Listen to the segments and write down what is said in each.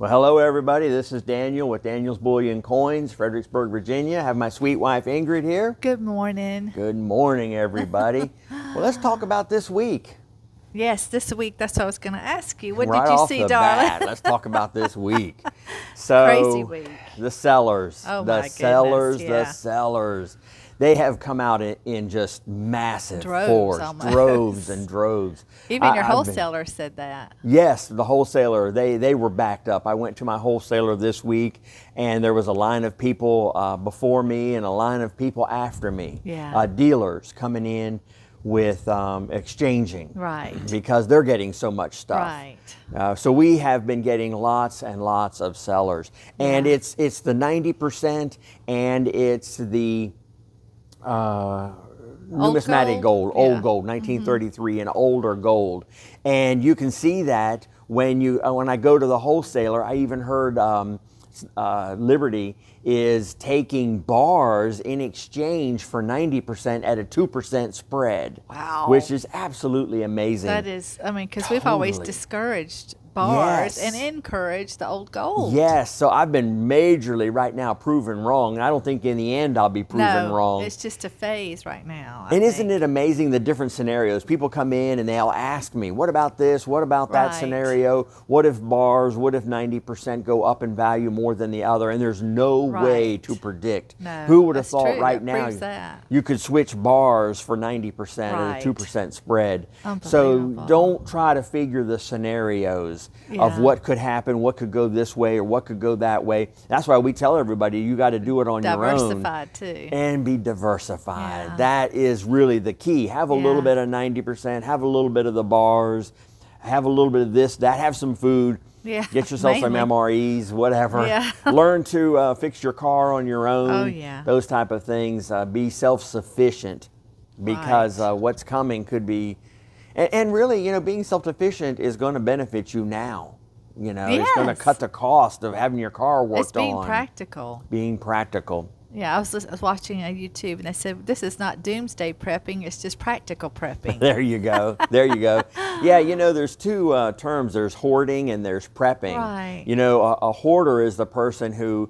Well, hello everybody. This is Daniel with Daniel's Bullion Coins, Fredericksburg, Virginia. I have my sweet wife Ingrid here. Good morning. Good morning, everybody. Well, let's talk about this week. Yes, this week, that's what I was going to ask you. What right did you off see, the darling? Bat, let's talk about this week. So, Crazy week. The sellers. Oh, the my sellers, goodness, yeah. the sellers. They have come out in just massive Droves, force, almost. droves and droves. Even your I've been- wholesaler said that. Yes, the wholesaler, they were backed up. I went to my wholesaler this week, and there was a line of people before me and a line of people after me. Yeah. Dealers coming in with exchanging. Right. Because they're getting so much stuff. Right. So we have been getting lots and lots of sellers. And Yeah. it's the 90% and it's the numismatic gold, Yeah. old gold, 1933 and older gold. And you can see that when I go to the wholesaler. I even heard Liberty is taking bars in exchange for 90% at a 2% spread. Wow. Which is absolutely amazing. That is, I mean, because we've always Totally. discouraged bars Yes. and encouraged the old gold. Yes, so I've been majorly right now proven wrong. I don't think in the end I'll be proven No, wrong. it's just a phase right now. And isn't it amazing the different scenarios? People come in and they'll ask me, what about this? What about that Right. scenario? What if bars, what if 90% go up in value more than the other? And there's no way Right. to predict. No, Who would have that's thought true. right That now proves that. you could switch bars for 90% at a Right. 2% spread. So Unbelievable. don't try to figure the scenarios of Yeah. what could happen, what could go this way or what could go that way. That's why we tell everybody you got to do it on your own. Diversified too. And be diversified. Yeah. That is really the key. Have a little Yeah. bit of 90%, have a little bit of the bars, have a little bit of this, that, have some food. Yeah, Get yourself some mainly. MREs, whatever. Yeah. Learn to fix your car on your own. Oh, yeah. Those type of things. Be self-sufficient because Right. what's coming could be, and really, being self-sufficient is going to benefit you now. It's going to Yes. cut the cost of having your car worked on. It's being practical. Being practical. Yeah, I was watching a YouTube and they said this is not doomsday prepping; it's just practical prepping. There you go. There you go. Yeah, there's two terms. There's hoarding and there's prepping. Right. A hoarder is the person who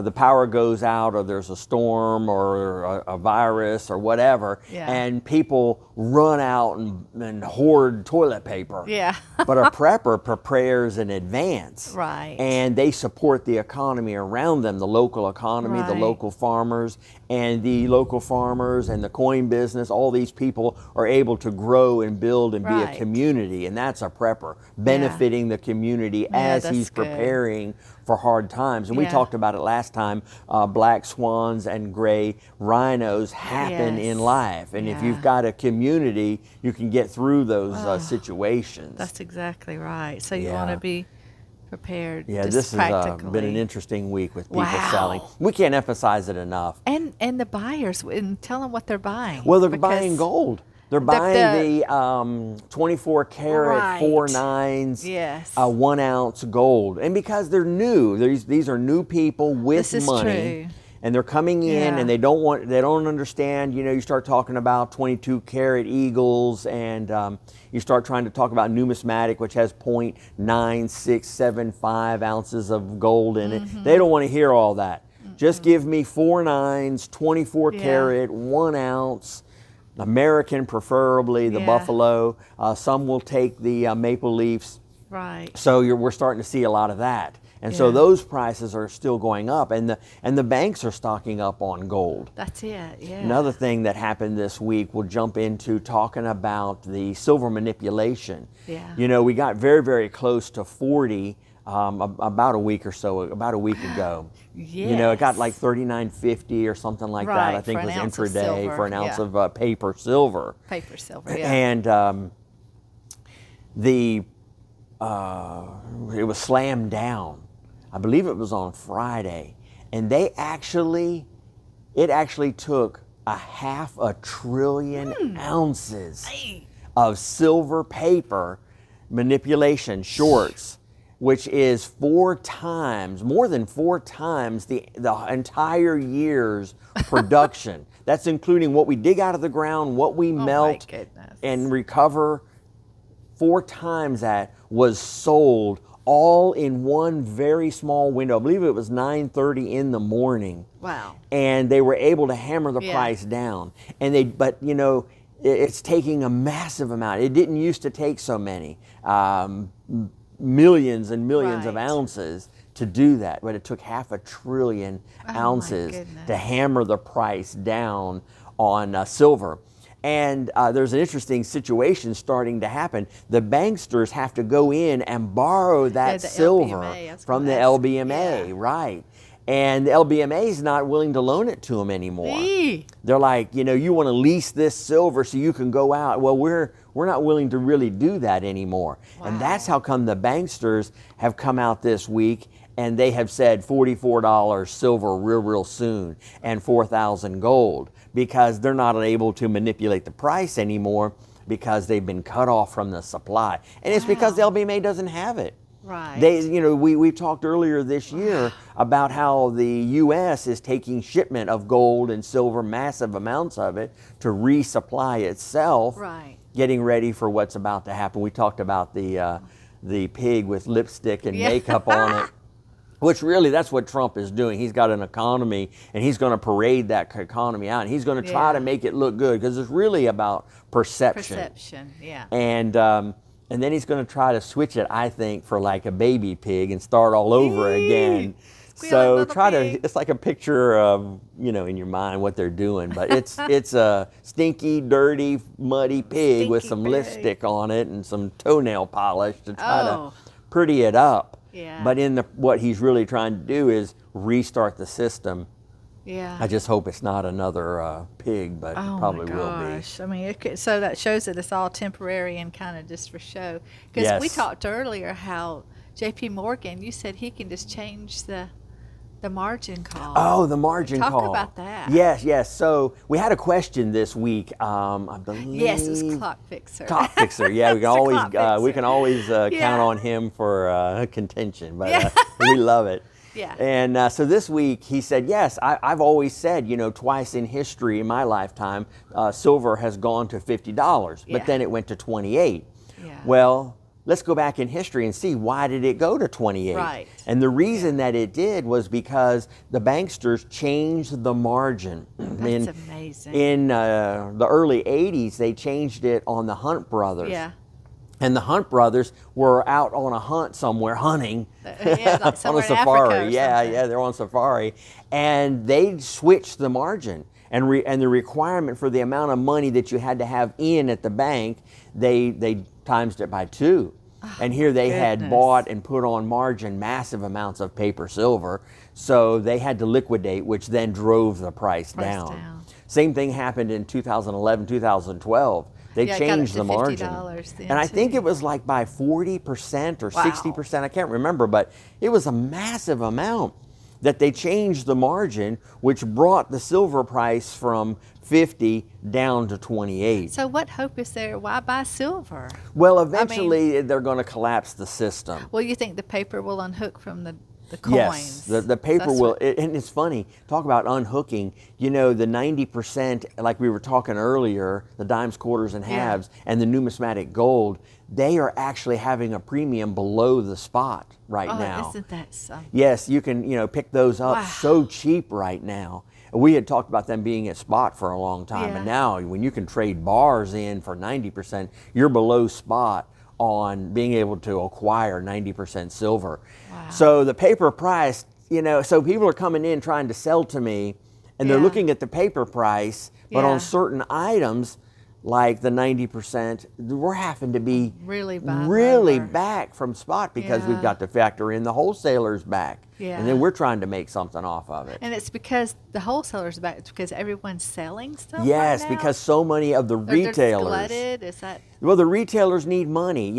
the power goes out or there's a storm or a virus or whatever, Yeah. and people run out and hoard toilet paper. Yeah. But a prepper prepares in advance. Right. And they support the economy around them, the local economy, the Right. local farmers, and the local farmers and the coin business. All these people are able to grow and build and be a Right. community, and that's a prepper, benefiting the community as that's he's good. preparing for hard times. And we Yeah. talked about it last time. Black swans and gray rhinos happen Yes. in life, and if Yeah. you've got a community, you can get through those situations. That's exactly right. So you Yeah. want to be prepared. Yeah, just this has practically. been an interesting week with people Wow. selling. We can't emphasize it enough. And the buyers, and tell them what they're buying. Well, they're because- buying gold. They're buying the 24 karat Right. 4/9 Yes. 1 ounce gold, and because they're new, these are new people with This is money. true. And they're coming in Yeah. and they don't understand, you start talking about 22 karat eagles and you start trying to talk about numismatic, which has 0.9675 ounces of gold in it. Mm-hmm. They don't want to hear all that. Just give me 4/9, 24 Yeah. karat, 1 ounce, American preferably, the Yeah. buffalo. Some will take the maple leafs. Right. So we're starting to see a lot of that. And so Yeah. those prices are still going up, and the banks are stocking up on gold. That's it. Yeah. Another thing that happened this week, we'll jump into talking about the silver manipulation. Yeah. We got very, very close to 40 about a week ago. It got like 39.50 or something like that. I Right, think for was an ounce of intraday silver, for an ounce yeah. of paper silver. Paper silver. Yeah. And it was slammed down. I believe it was on Friday, and it actually took a 500 billion ounces of silver paper manipulation shorts, which is more than 4 times the entire year's production. That's including what we dig out of the ground, what we melt goodness. and recover. 4 times that was sold all in one very small window. I believe it was 9:30 in the morning. Wow. And they were able to hammer the Yeah. price down. But it's taking a massive amount. It didn't used to take so many, millions and millions of Right. ounces to do that, but it took 500 billion Oh, my ounces goodness. to hammer the price down on silver. And there's an interesting situation starting to happen. The banksters have to go in and borrow that the silver LBMA, I was from the gonna ask. LBMA, Yeah. right? And the LBMA is not willing to loan it to them anymore. Eee. They're like, you want to lease this silver so you can go out. Well, we're not willing to really do that anymore. And Wow. that's how come the banksters have come out this week and they have said $44 silver real soon and 4,000 gold, because they're not able to manipulate the price anymore because they've been cut off from the supply. And it's because the Wow. LBMA doesn't have it. Right. We talked earlier this year about how the U.S. is taking shipment of gold and silver, massive amounts of it, to resupply itself, Right. getting ready for what's about to happen. We talked about the pig with lipstick and Yeah. makeup on it, which really that's what Trump is doing. He's got an economy, and he's going to parade that economy out. And he's going to try to Yeah. make it look good, because it's really about perception. Perception. Yeah. And then he's going to try to switch it, I think, for like a baby pig and start all over again. Squealing So little pig. it's like a picture of, in your mind what they're doing. But it's a stinky, dirty, muddy pig with Stinky some pig. lipstick on it and some toenail polish to try Oh. to pretty it up. Yeah. But what he's really trying to do is restart the system. Yeah. I just hope it's not another pig, but it probably will be. gosh. I mean, so that shows that it's all temporary and kind of just for show. Because we Yes. talked earlier how J.P. Morgan, you said he can just change the margin call. Oh, the margin Talk call. about that. Yes. So we had a question this week. I believe. Yes, it was Clock Fixer. Clock fixer. Yeah, we can It's a always clock we fixer. can always Yeah. count on him for contention, but Yeah. we love it. Yeah. And so this week he said, yes, I've always said, twice in history in my lifetime, silver has gone to $50, Yeah. but then it went to 28. Yeah. Well, let's go back in history and see, why did it go to 28? Right. And the reason that it did was because the banksters changed the margin. That's amazing. In the early 80s, they changed it on the Hunt brothers. Yeah. And the Hunt brothers were out on a hunt somewhere, hunting Yeah, like on somewhere a in Africa safari. or Yeah, something. they're on safari. And they switched the margin. And the requirement for the amount of money that you had to have in at the bank, they times it by 2. And here they had goodness. bought and put on margin massive amounts of paper silver. So they had to liquidate, which then drove the price down. Same thing happened in 2011, 2012. They Yeah, it got up changed to the margin. $50 then, And I think too. it was like by 40% or Wow. 60%, I can't remember, but it was a massive amount that they changed the margin, which brought the silver price from 50 down to 28. So what hope is there? Why buy silver? Well, eventually they're going to collapse the system. Well, you think the paper will unhook from the coins? Yes, the paper That's will, what- and it's funny, talk about unhooking, the 90%, like we were talking earlier, the dimes, quarters, and Yeah. halves, and the numismatic gold, they are actually having a premium below the spot right now. Isn't that something? Yes, you can, pick those up Wow. so cheap right now. We had talked about them being at spot for a long time, Yeah. and now when you can trade bars in for 90%, you're below spot on being able to acquire 90% silver. Wow. So the paper price, so people are coming in trying to sell to me, and they're Yeah. looking at the paper price, but Yeah. on certain items, like the 90%, we're having to be Really buy really lower. back from spot, because we've Yeah. got to factor in the wholesalers back. Yeah. And then we're trying to make something off of it. And it's because the wholesalers back. It's because everyone's selling stuff. Yes, right now? because so many of the Or they're just retailers. glutted? Is that? Well, the retailers need money.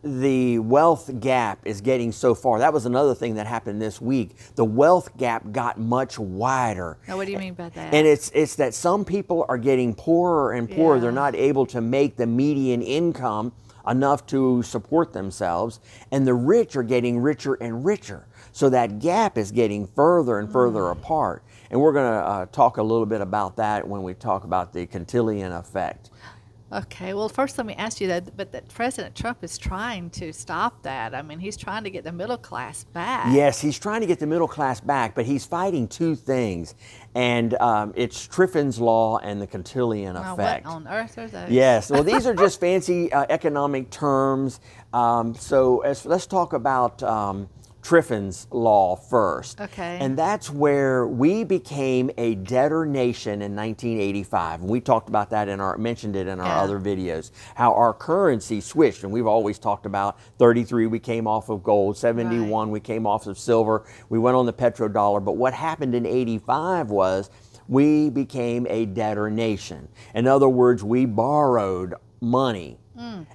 The wealth gap is getting so far. That was another thing that happened this week. The wealth gap got much wider. Now, what do you mean by that? And it's that some people are getting poorer and poorer. Yeah. They're not able to make the median income enough to support themselves, and the rich are getting richer and richer. So that gap is getting further and further apart. And we're going to talk a little bit about that when we talk about the Cantillion effect. Okay, well, first let me ask you that, but that President Trump is trying to stop that. I mean, he's trying to get the middle class back. Yes, he's trying to get the middle class back, but he's fighting two things, and it's Triffin's law and the Cantillion Now, effect. what on earth are those? Yes, well, these are just fancy economic terms. Let's talk about Triffin's law first. Okay. And that's where we became a debtor nation in 1985. And we talked about that mentioned it in our other videos, how our currency switched. And we've always talked about 33, we came off of gold, 71, we came off of silver, we went on the petrodollar. But what happened in 85 was we became a debtor nation. In other words, we borrowed money.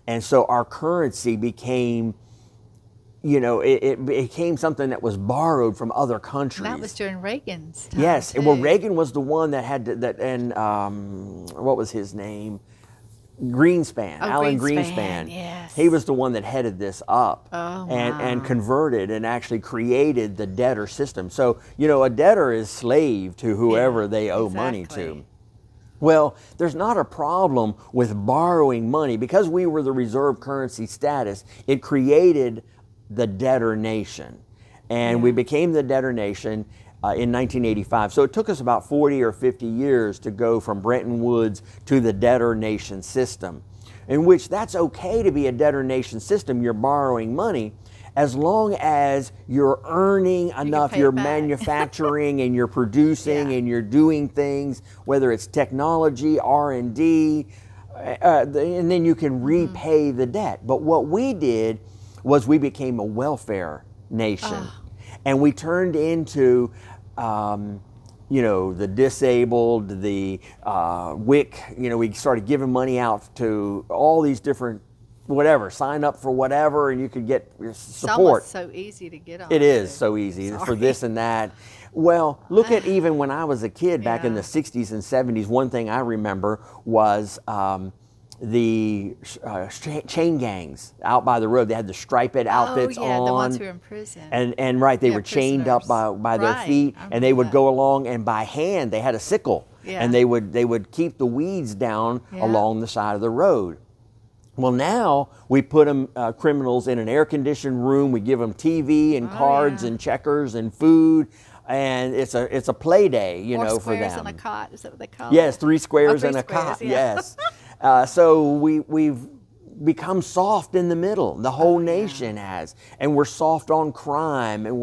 And so our currency became, it became something that was borrowed from other countries. That was during Reagan's time. Yes, too. well, Reagan was the one that had what was his name? Greenspan, Alan Greenspan. Yes. He was the one that headed this up wow. and converted and actually created the debtor system. So, a debtor is slave to whoever they owe money to. Well, there's not a problem with borrowing money. Because we were the reserve currency status, it created the debtor nation. And we became the debtor nation in 1985. So it took us about 40 or 50 years to go from Bretton Woods to the debtor nation system, in which that's okay to be a debtor nation system. You're borrowing money as long as you're earning enough, you're manufacturing and you're producing and you're doing things, whether it's technology, R&D, and then you can repay the debt. But what we did was we became a welfare nation. And we turned into, the disabled, the WIC, we started giving money out to all these different sign up for whatever, and you could get support. It's almost so easy to get on. It is so easy for this and that. Well, look at even when I was a kid back in the 60s and 70s, one thing I remember was the chain gangs out by the road. They had the striped outfits on. The ones who were in prison. And they were chained up by their feet, and they would go along, and by hand they had a sickle, and they would keep the weeds down along the side of the road. Well, now we put them criminals in an air-conditioned room. We give them TV and cards and checkers and food, and it's a play day, for them. 4 squares and a cot. Is that what they call it? Yes, 3 squares and a cot. Yes. So we've become soft in the middle. The whole nation has, and we're soft on crime, and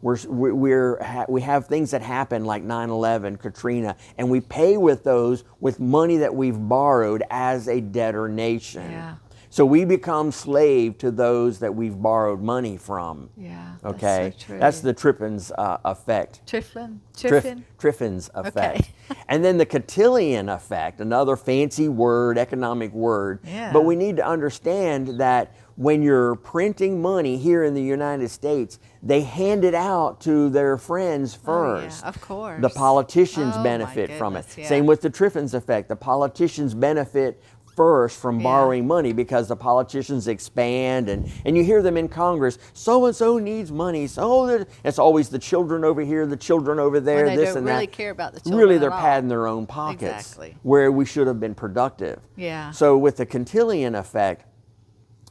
we have things that happen like 9/11, Katrina, and we pay with those with money that we've borrowed as a debtor nation. Yeah. So we become slave to those that we've borrowed money from. Yeah. Okay. That's so true. That's the Triffin's effect. Triffin's effect. Okay. And then the Cantillion effect, another fancy word, economic word. Yeah. But we need to understand that when you're printing money here in the United States, they hand it out to their friends first. Oh, yeah, of course. The politicians benefit from it. Same with the Triffin's effect. The politicians benefit first from borrowing money, because the politicians expand, and you hear them in Congress, so-and-so needs money, so it's always the children over here, the children over there, when they this don't and really that. care about the children Really, they're at all. padding their own pockets. Exactly. Where we should have been productive. Yeah. So with the Cantillion effect,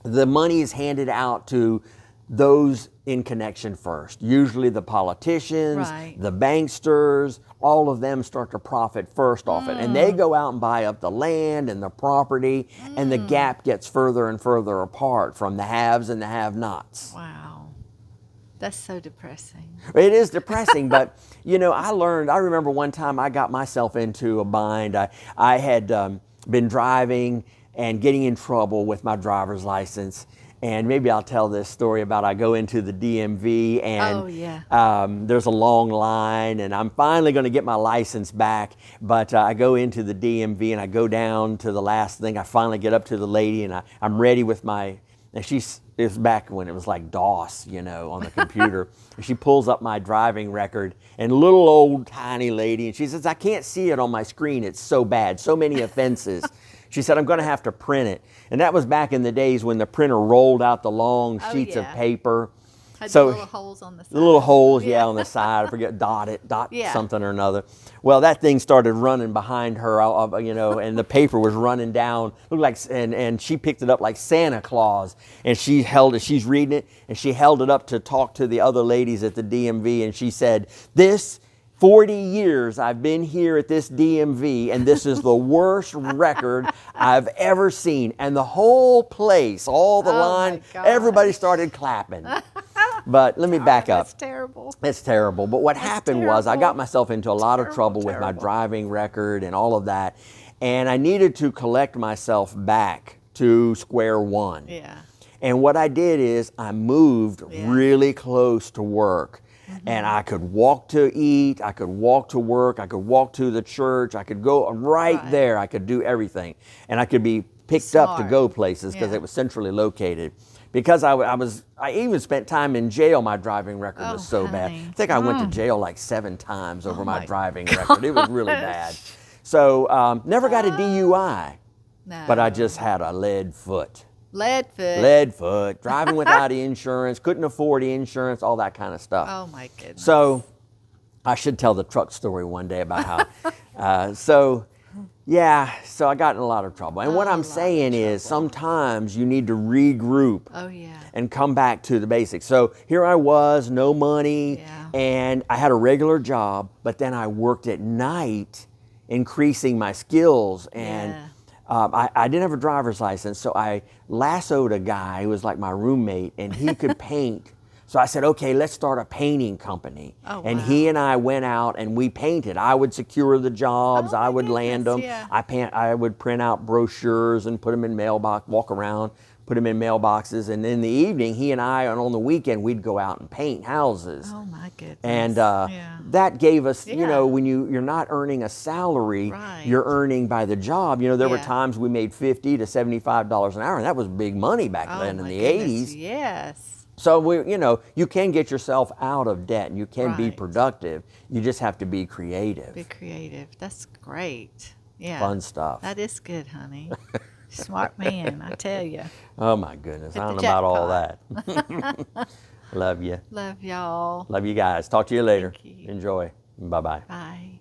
the money is handed out to those in connection first. Usually the politicians, the banksters, all of them start to profit first off it. And they go out and buy up the land and the property, and the gap gets further and further apart from the haves and the have-nots. Wow. That's so depressing. It is depressing, but I remember one time I got myself into a bind. I had been driving and getting in trouble with my driver's license. And maybe I'll tell this story about I go into the DMV and there's a long line, and I'm finally going to get my license back. But I go into the DMV and I go down to the last thing. I finally get up to the lady, and I'm ready with my, and it's back when it was like DOS, on the computer. And she pulls up my driving record, and little old tiny lady, and she says, "I can't see it on my screen. It's so bad, so many offenses." She said, "I'm going to have to print it." And that was back in the days when the printer rolled out the long sheets of paper. Had So the little holes on the side. the little holes, yeah, on the side. I forget, dot Yeah. something or another. Well, that thing started running behind her, you know, and the paper was running down. Looked like, and she picked it up like Santa Claus, and she held it. She's reading it, and she held it up to talk to the other ladies at the DMV, and she said, "This 40 years I've been here at this DMV, and this is the worst record I've ever seen." And the whole place, all the Oh, line, my everybody gosh. started clapping. But let me back up. That's terrible. It's terrible. But what happened was I got terrible. myself into a lot of trouble with my Terrible. driving record and all of that. And I needed to collect myself back to square one. Yeah. And what I did is I moved Yeah. really close to work. And I could walk to eat, I could walk to work, I could walk to the church, I could go right there, I could do everything. And I could be picked up to Smart. go places because Yeah. it was centrally located. Because I even spent time in jail, my driving record was so bad. honey. I think I went to jail like 7 times over my my driving record. It was really bad. So never got a DUI, No. but I just had a lead foot. Lead foot. Lead foot, driving without insurance, couldn't afford the insurance, all that kind of stuff. Oh my goodness. So I should tell the truck story one day about how, so I got in a lot of trouble. And what A I'm lot of saying is trouble. sometimes you need to regroup Oh yeah. and come back to the basics. So here I was, no money, Yeah. and I had a regular job, but then I worked at night, increasing my skills. And Yeah. I didn't have a driver's license, so I lassoed a guy who was like my roommate, and he could paint. So I said, okay, let's start a painting company. Oh, and wow. he and I went out and we painted. I would secure the jobs. Oh, I my would land them. goodness, yeah. I would print out brochures and put them in mailbox, walk around, put them in mailboxes. And in the evening, he and I, and on the weekend, we'd go out and paint houses. Oh my goodness. And yeah. that gave us, you Yeah. know, when you're not earning a salary, Right. you're earning by the job. You know, there were Yeah. times we made $50 to $75 an hour, and that was big money back Oh then in my the goodness, 80s. Yes. So you can get yourself out of debt, and you can be Right. productive. You just have to be creative. Be creative. That's great. Yeah. Fun stuff. That is good, honey. Smart man, I tell you. Oh my goodness, Hit I don't the know about all that. Love you. Love y'all. Love you guys. Talk to you later. Thank you. Enjoy. Bye-bye. Bye.